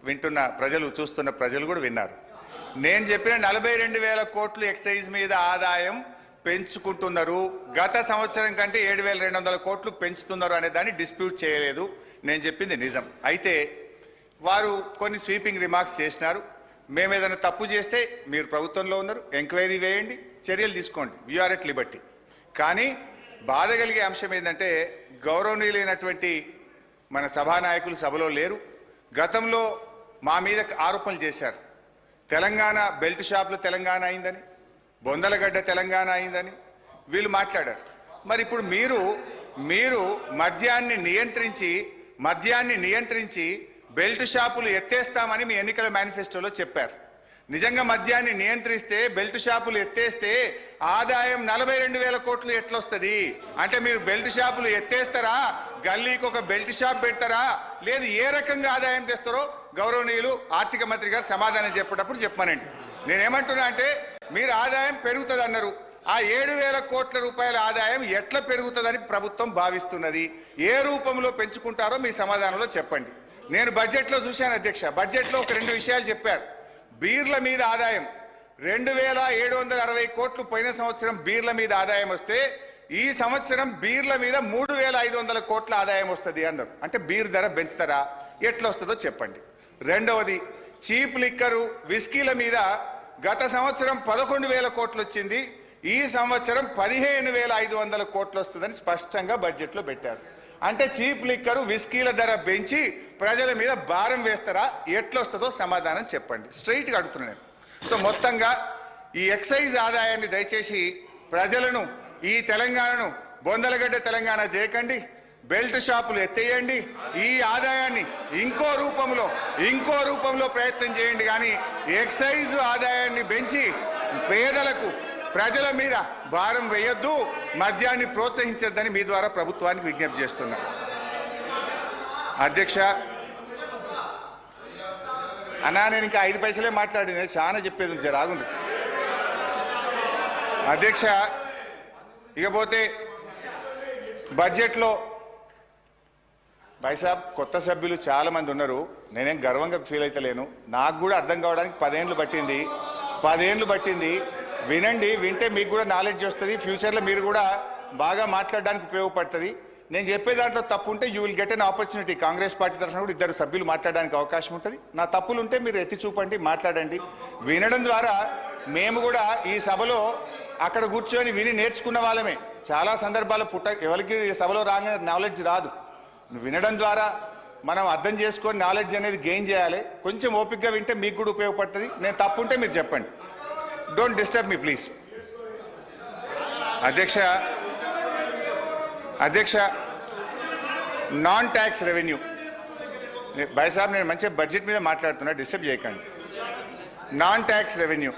వింటున్న ప్రజలు చూస్తున్న ప్రజలు కూడా విన్నారు. నేను చెప్పిన 42,000 కోట్లు ఎక్సైజ్ మీద ఆదాయం పెంచుకుంటున్నారు, గత సంవత్సరం కంటే 7,200 కోట్లు పెంచుతున్నారు అనే దాన్ని డిస్ప్యూట్ చేయలేదు. నేను చెప్పింది నిజం. అయితే వారు కొన్ని స్వీపింగ్ రిమార్క్స్ చేసినారు. మేము ఏదైనా తప్పు చేస్తే మీరు ప్రభుత్వంలో ఉన్నారు, ఎంక్వైరీ వేయండి, చర్యలు తీసుకోండి, వీఆర్ ఎట్ లిబర్టీ. కానీ బాధ కలిగే అంశం ఏంటంటే గౌరవనీయులైనటువంటి మన సభానాయకులు సభలో లేరు. గతంలో మా మీద ఆరోపణలు చేశారు. తెలంగాణ బెల్ట్ షాపులు తెలంగాణ అయిందని, బొందలగడ్డ తెలంగాణ అయిందని వీళ్ళు మాట్లాడారు. మరి ఇప్పుడు మీరు మద్యాన్ని నియంత్రించి బెల్ట్ షాపులు ఎత్తేస్తామని మీ ఎన్నికల మేనిఫెస్టోలో చెప్పారు. నిజంగా మద్యాన్ని నియంత్రిస్తే, బెల్ట్ షాపులు ఎత్తేస్తే ఆదాయం 42,000 కోట్లు ఎట్లొస్తుంది? అంటే మీరు బెల్ట్ షాపులు ఎత్తేస్తారా, గల్లీకి ఒక బెల్ట్ షాప్ పెడతారా, లేదు ఏ రకంగా ఆదాయం తెస్తారో గౌరవనీయులు ఆర్థిక మంత్రి గారు సమాధానం చెప్పేటప్పుడు చెప్పమనండి. నేనేమంటున్నా అంటే మీరు ఆదాయం పెరుగుతుంది అన్నారు. ఆ 7,000 కోట్ల రూపాయల ఆదాయం ఎట్లా పెరుగుతుందని ప్రభుత్వం భావిస్తున్నది? ఏ రూపంలో పెంచుకుంటారో మీ సమాధానంలో చెప్పండి. నేను బడ్జెట్లో చూశాను అధ్యక్ష. బడ్జెట్లో ఒక 2 విషయాలు చెప్పారు. బీర్ల మీద ఆదాయం 2,760 కోట్లు పోయిన సంవత్సరం బీర్ల మీద ఆదాయం వస్తే ఈ సంవత్సరం బీర్ల మీద 3,500 కోట్ల ఆదాయం వస్తుంది అన్నారు. అంటే బీర్ ధర పెంచుతారా, ఎట్లా వస్తుందో చెప్పండి. రెండవది చీప్ లిక్కరు విస్కీల మీద గత సంవత్సరం 11,000 కోట్లు వచ్చింది, ఈ సంవత్సరం 15,500 కోట్లు వస్తుందని స్పష్టంగా బడ్జెట్లో పెట్టారు. అంటే చీప్ లిక్కరు విస్కీల ధర పెంచి ప్రజల మీద భారం వేస్తారా, ఎట్లా వస్తుందో సమాధానం చెప్పండి. స్ట్రైట్గా అడుగుతున్నాను. సో మొత్తంగా ఈ ఎక్సైజ్ ఆదాయాన్ని దయచేసి ప్రజలను, ఈ తెలంగాణను బొందలగడ్డ తెలంగాణ చేయకండి, బెల్ట్ షాపులు ఎత్తేయండి, ఈ ఆదాయాన్ని ఇంకో రూపంలో ప్రయత్నం చేయండి. కానీ ఎక్సైజ్ ఆదాయాన్ని పెంచి పేదలకు, ప్రజల మీద భారం వేయొద్దు, మద్యాన్ని ప్రోత్సహించొద్దని మీ ద్వారా ప్రభుత్వానికి విజ్ఞప్తి చేస్తున్నా. అధ్యక్ష అన్నా, నేను ఇంకా 5 పైసలే మాట్లాడింది, చాలా చెప్పేది జరాగుంది అధ్యక్ష. ఇకపోతే బడ్జెట్లో భాయ్సాబ్ కొత్త సభ్యులు చాలా మంది ఉన్నారు. నేనేం గర్వంగా ఫీల్ అవుతలేను. నాకు కూడా అర్థం కావడానికి 10 ఏళ్ళు పట్టింది. వినండి, వింటే మీకు కూడా నాలెడ్జ్ వస్తుంది. ఫ్యూచర్లో మీరు కూడా బాగా మాట్లాడడానికి ఉపయోగపడుతుంది. నేను చెప్పే దాంట్లో తప్పు ఉంటే you will get an opportunity. Congress party తరఫున కూడా 2 సభ్యులు మాట్లాడడానికి అవకాశం ఉంటుంది. నా తప్పులు ఉంటే మీరు ఎత్తి చూపండి, మాట్లాడండి. వినడం ద్వారా మేము కూడా ఈ సభలో అక్కడ కూర్చొని విని నేర్చుకున్న వాళ్ళమే. చాలా సందర్భాలు ఎవరికి సభలో రాగానే నాలెడ్జ్ రాదు. వినడం ద్వారా మనం అర్థం చేసుకొని నాలెడ్జ్ అనేది గెయిన్ చేయాలి. కొంచెం ఓపికగా వింటే మీకు కూడా ఉపయోగపడుతుంది. నేను తప్పు ఉంటే మీరు చెప్పండి. Don't disturb me please. అధ్యక్ష నాన్ ట్యాక్స్ రెవెన్యూ భాయ్ సాబ్, నేను మంచిగా బడ్జెట్ మీద మాట్లాడుతున్నా, డిస్టర్బ్ చేయకండి. Non tax revenue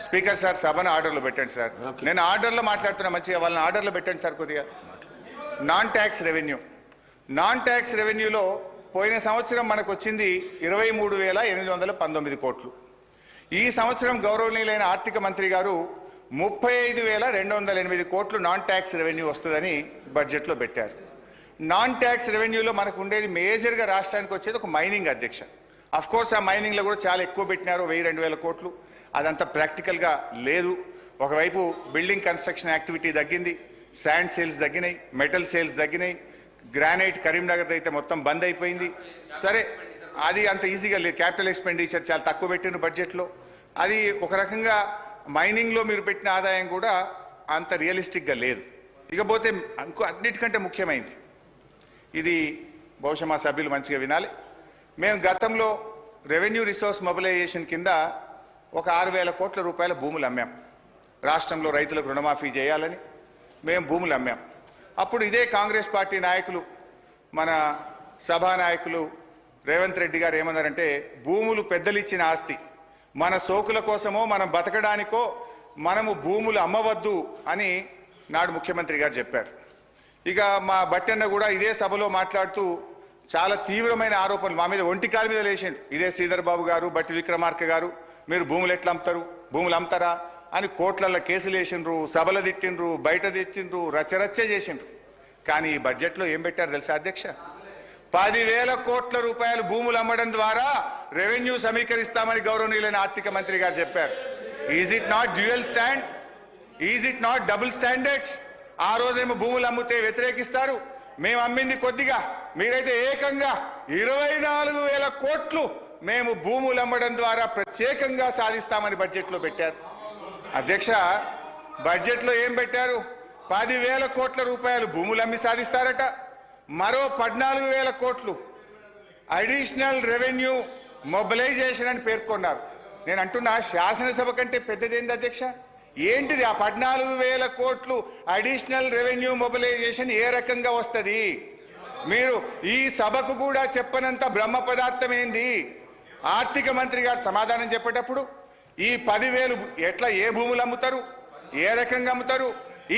speaker sir, సభను ఆర్డర్లో పెట్టండి సార్. నేను ఆర్డర్లో మాట్లాడుతున్నా, మంచిగా వాళ్ళని ఆర్డర్లో పెట్టండి సార్ కొద్దిగా. నాన్ ట్యాక్స్ రెవెన్యూలో పోయిన సంవత్సరం మనకు వచ్చింది 23,819 కోట్లు. ఈ సంవత్సరం గౌరవనీయులైన ఆర్థిక మంత్రి గారు 35,208 కోట్లు నాన్ ట్యాక్స్ రెవెన్యూ వస్తుందని బడ్జెట్లో పెట్టారు. నాన్ ట్యాక్స్ రెవెన్యూలో మనకు ఉండేది మేజర్గా రాష్ట్రానికి వచ్చేది ఒక మైనింగ్ అధ్యక్ష. అఫ్ కోర్స్ ఆ మైనింగ్లో కూడా చాలా ఎక్కువ పెట్టినారు, 1,000-2,000 కోట్లు. అదంతా ప్రాక్టికల్గా లేదు. ఒకవైపు బిల్డింగ్ కన్స్ట్రక్షన్ యాక్టివిటీ తగ్గింది, శాండ్ సేల్స్ తగ్గినాయి, మెటల్ సేల్స్ తగ్గినాయి, గ్రానైట్ కరీంనగర్ అయితే మొత్తం బంద్ అయిపోయింది. సరే, అది అంత ఈజీగా లేదు. క్యాపిటల్ ఎక్స్పెండిచర్ చాలా తక్కువ పెట్టిన బడ్జెట్లో. అది ఒక రకంగా మైనింగ్లో మీరు పెట్టిన ఆదాయం కూడా అంత రియలిస్టిక్గా లేదు. ఇకపోతే అన్నిటికంటే ముఖ్యమైనది, ఇది బహుశా మా సభ్యులు మంచిగా వినాలి. మేము గతంలో రెవెన్యూ రిసోర్స్ మొబిలైజేషన్ కింద ఒక 6,000 కోట్ల రూపాయల భూములు అమ్మాం. రాష్ట్రంలో రైతులకు రుణమాఫీ చేయాలని మేము భూములు అమ్మాం. అప్పుడు ఇదే కాంగ్రెస్ పార్టీ నాయకులు, మన సభానాయకులు రేవంత్ రెడ్డి గారు ఏమన్నారంటే, భూములు పెద్దలు ఇచ్చిన ఆస్తి, మన సోకుల కోసమో మనం బతకడానికో మనము భూములు అమ్మవద్దు అని నాడు ముఖ్యమంత్రి గారు చెప్పారు. ఇక మా బట్టన్న కూడా ఇదే సభలో మాట్లాడుతూ చాలా తీవ్రమైన ఆరోపణలు మా మీద ఒంటికాల మీద లేచిండు. ఇదే శ్రీధర్ బాబు గారు, బట్టి విక్రమార్క గారు, మీరు భూములు ఎట్లా అమ్ముతారు, భూములు అమ్ముతారా అని కోట్లల్లో కేసులు వేసిండ్రు, సభలు తిట్టిండ్రు, బయట తెచ్చిండ్రు, రచ్చరచ్చ చేసిండ్రు. కానీ ఈ బడ్జెట్లో ఏం పెట్టారు తెలుసా అధ్యక్ష? 10,000 కోట్ల రూపాయలు భూములు అమ్మడం ద్వారా రెవెన్యూ సమీకరిస్తామని గౌరవనీయులైన ఆర్థిక మంత్రి గారు చెప్పారు. Is it not dual stand? Is it not double standards? ఆ రోజేమో భూములు అమ్మితే వ్యతిరేకిస్తారు, మేము అమ్మింది కొద్దిగా, మీరైతే ఏకంగా 24,000 కోట్లు మేము భూములు అమ్మడం ద్వారా ప్రత్యేకంగా సాధిస్తామని బడ్జెట్లో పెట్టారు. అధ్యక్ష, బడ్జెట్లో ఏం పెట్టారు? 10,000 కోట్ల రూపాయలు భూములు అమ్మి సాధిస్తారట, మరో 14,000 కోట్లు అడిషనల్ రెవెన్యూ మొబిలైజేషన్ అని పేర్కొన్నారు. నేను అంటున్నా, శాసనసభ కంటే పెద్దదేంది అధ్యక్ష? ఏంటిది ఆ 14,000 కోట్లు అడిషనల్ రెవెన్యూ మొబిలైజేషన్? ఏ రకంగా వస్తుంది? మీరు ఈ సభకు కూడా చెప్పనంత బ్రహ్మ పదార్థం ఏంది? ఆర్థిక మంత్రి గారు సమాధానం చెప్పేటప్పుడు ఈ 10,000 ఎట్లా, ఏ భూములు అమ్ముతారు, ఏ రకంగా అమ్ముతారు,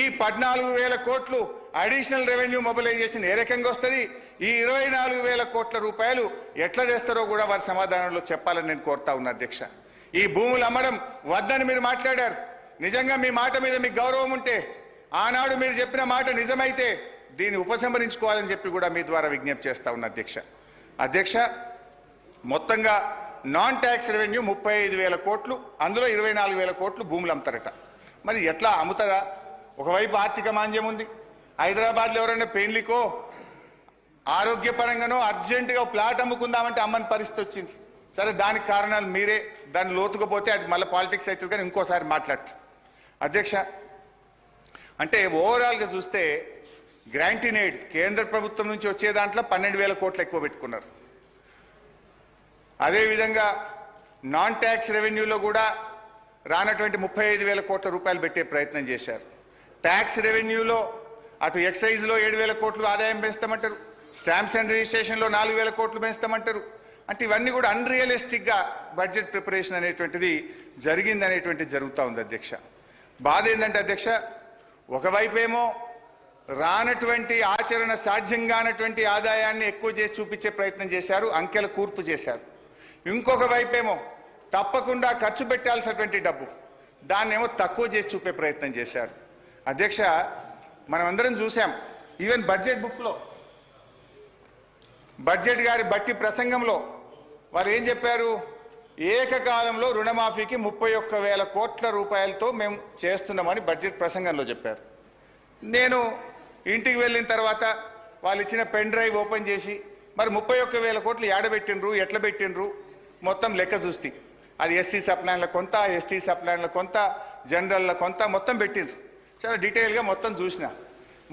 ఈ 14,000 కోట్లు అడిషనల్ రెవెన్యూ మొబిలైజేషన్ ఏ రకంగా వస్తుంది, ఈ 24,000 కోట్ల రూపాయలు ఎట్లా చేస్తారో కూడా వారి సమాధానంలో చెప్పాలని నేను కోరుతా ఉన్నా. అధ్యక్ష, ఈ భూములు అమ్మడం వద్దని మీరు మాట్లాడారు. నిజంగా మీ మాట మీద మీకు గౌరవం ఉంటే, ఆనాడు మీరు చెప్పిన మాట నిజమైతే దీన్ని ఉపసంహరించుకోవాలని చెప్పి కూడా మీ ద్వారా విజ్ఞప్తి చేస్తా ఉన్నా. అధ్యక్ష, మొత్తంగా నాన్ ట్యాక్స్ రెవెన్యూ 35,000 కోట్లు, అందులో 24,000 కోట్లు భూములు అమ్ముతారట. మరి ఎట్లా అమ్ముతుందా? ఒకవైపు ఆర్థిక మాంద్యం ఉంది, హైదరాబాద్లో ఎవరైనా పెళ్లికో ఆరోగ్యపరంగానో అర్జెంటుగా ప్లాట్ అమ్ముకుందామంటే అమ్మని పరిస్థితి వచ్చింది. సరే, దానికి కారణాలు మీరే, దాన్ని లోతుకుపోతే అది మళ్ళీ పాలిటిక్స్ అవుతుంది, కానీ ఇంకోసారి మాట్లాడుతుంది. అధ్యక్ష, అంటే ఓవరాల్గా చూస్తే గ్రాంట్ ఇన్ ఎయిడ్ కేంద్ర ప్రభుత్వం నుంచి వచ్చే దాంట్లో 12,000 కోట్లు ఎక్కువ పెట్టుకున్నారు. అదేవిధంగా నాన్ ట్యాక్స్ రెవెన్యూలో కూడా రానటువంటి 35,000 కోట్ల రూపాయలు పెట్టే ప్రయత్నం చేశారు. ట్యాక్స్ రెవెన్యూలో అటు ఎక్సైజ్లో 7,000 కోట్లు ఆదాయం పెంచుతామంటారు, స్టాంప్స్ అండ్ రిజిస్ట్రేషన్లో 4,000 కోట్లు పెంచుతామంటారు. అంటే ఇవన్నీ కూడా అన్రియలిస్టిక్గా బడ్జెట్ ప్రిపరేషన్ అనేటువంటిది జరిగిందనేటువంటిది జరుగుతూ ఉంది. అధ్యక్ష, బాధ ఏంటంటే అధ్యక్ష, ఒకవైపేమో రానటువంటి ఆచరణ సాధ్యం కానటువంటి ఆదాయాన్ని ఎక్కువ చేసి చూపించే ప్రయత్నం చేశారు, అంకెల కూర్పు చేశారు. ఇంకొక వైపేమో తప్పకుండా ఖర్చు పెట్టాల్సినటువంటి డబ్బు దాన్నేమో తక్కువ చేసి చూపే ప్రయత్నం చేశారు. అధ్యక్ష, మనం అందరం చూసాం, ఈవెన్ బడ్జెట్ బుక్లో బడ్జెట్ గారి బట్టి ప్రసంగంలో వారు ఏం చెప్పారు? ఏకకాలంలో రుణమాఫీకి 31,000 కోట్ల రూపాయలతో మేము చేస్తున్నామని బడ్జెట్ ప్రసంగంలో చెప్పారు. నేను ఇంటికి వెళ్ళిన తర్వాత వాళ్ళు ఇచ్చిన పెన్ డ్రైవ్ ఓపెన్ చేసి మరి 31,000 కోట్లు ఏడబెట్టినరు, ఎట్లా పెట్టినరు మొత్తం లెక్క చూస్తే అది ఎస్సీ సప్లాన్ల కొంత, ఎస్టీ సప్లాన్ల కొంత, జనరల్ల కొంత మొత్తం పెట్టినరు. చాలా డీటెయిల్గా మొత్తం చూసిన.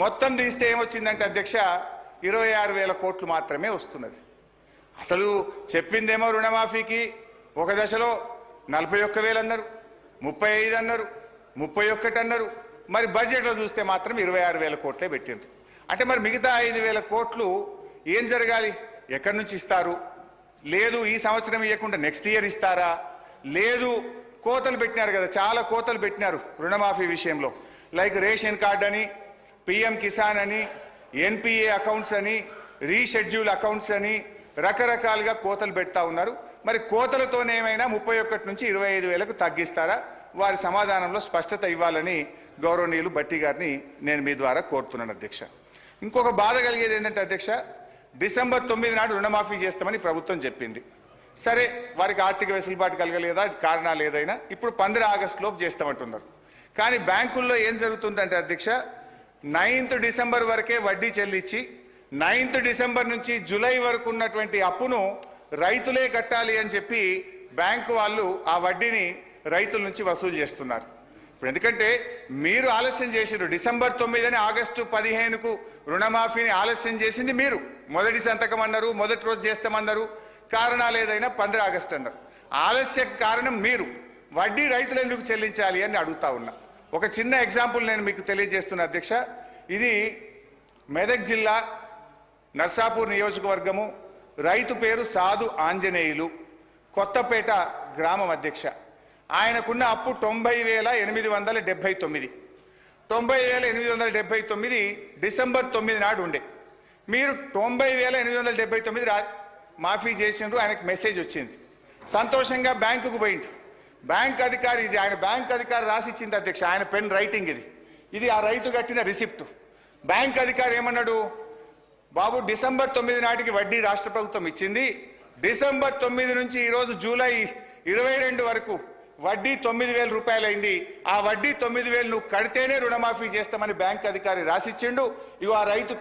మొత్తం తీస్తే ఏమొచ్చిందంటే అధ్యక్ష, 26,000 కోట్లు మాత్రమే వస్తున్నది. అసలు చెప్పిందేమో రుణమాఫీకి ఒక దశలో 41,000 అన్నారు, 35 అన్నారు, 31 అన్నారు. మరి బడ్జెట్లో చూస్తే మాత్రం 26,000 కోట్లే పెట్టిండ్రు. అంటే మరి మిగతా 5,000 కోట్లు ఏం జరగాలి? ఎక్కడి నుంచి ఇస్తారు? లేదు ఈ సంవత్సరం ఇవ్వకుండా నెక్స్ట్ ఇయర్ ఇస్తారా? లేదు కోతలు పెట్టినారు కదా, చాలా కోతలు పెట్టినారు రుణమాఫీ విషయంలో. లైక్ రేషన్ కార్డ్ అని, పిఎం కిసాన్ అని, ఎన్పిఏ అకౌంట్స్ అని, రీషెడ్యూల్ అకౌంట్స్ అని రకరకాలుగా కోతలు పెడతా ఉన్నారు. మరి కోతలతోనే ఏమైనా 31 నుంచి 25,000కు తగ్గిస్తారా? వారి సమాధానంలో స్పష్టత ఇవ్వాలని గౌరవనీయులు భట్టి గారిని నేను మీ ద్వారా కోరుతున్నాను. అధ్యక్ష, ఇంకొక బాధ కలిగేది ఏంటంటే అధ్యక్ష, డిసెంబర్ 9 నాడు రుణమాఫీ చేస్తామని ప్రభుత్వం చెప్పింది. సరే, వారికి ఆర్థిక వెసులుబాటు కలగలేదా, కారణాలు ఏదైనా, ఇప్పుడు 15 ఆగస్టు లోపు చేస్తామంటున్నారు. కానీ బ్యాంకుల్లో ఏం జరుగుతుందంటే అధ్యక్ష, 9th డిసెంబర్ వరకే వడ్డీ చెల్లించి 9th డిసెంబర్ నుంచి జూలై వరకు ఉన్నటువంటి అప్పును రైతులే కట్టాలి అని చెప్పి బ్యాంకు వాళ్ళు ఆ వడ్డీని రైతుల నుంచి వసూలు చేస్తున్నారు. ఇప్పుడు ఎందుకంటే మీరు ఆలస్యం చేసిరు, డిసెంబర్ 9 అని ఆగస్టు 15కు రుణమాఫీని ఆలస్యం చేసింది మీరు. మొదటి సంతకం అన్నారు, మొదటి రోజు చేస్తామన్నారు, కారణాలు ఏదైనా 15 ఆగస్టు అన్నారు. ఆలస్య కారణం మీరు, వడ్డీ రైతులు ఎందుకు చెల్లించాలి అని అడుగుతా ఉన్నా. ఒక చిన్న ఎగ్జాంపుల్ నేను మీకు తెలియజేస్తున్నా అధ్యక్ష. ఇది మెదక్ జిల్లా నర్సాపూర్ నియోజకవర్గము, రైతు పేరు సాధు ఆంజనేయులు, కొత్తపేట గ్రామం. అధ్యక్ష, ఆయనకున్న అప్పు 90,879. 90,879 డిసెంబర్ 9 నాడు ఉండే. మీరు 90,879 మాఫీ చేసినారు, ఆయనకు మెసేజ్ వచ్చింది. సంతోషంగా బ్యాంకుకు పోయింది. బ్యాంక్ అధికారి, ఇది ఆయన బ్యాంక్ అధికారి రాసిచ్చింది అధ్యక్ష, ఆయన పెన్ రైటింగ్ ఇది. ఇది ఆ రైతు కట్టిన రిసిప్ట్. బ్యాంక్ అధికారి ఏమన్నాడు? బాబు డిసెంబర్ 9 నాటికి వడ్డీ రాష్ట్ర ప్రభుత్వం ఇచ్చింది. డిసెంబర్ 9 నుంచి ఈరోజు జూలై 22 వరకు వడ్డీ 9,000 రూపాయలైంది. ఆ వడ్డీ 9,000 నువ్వు కడితేనే రుణమాఫీ చేస్తామని బ్యాంక్ అధికారి రాసిచ్చిండు. ఇగో ఆ రైతు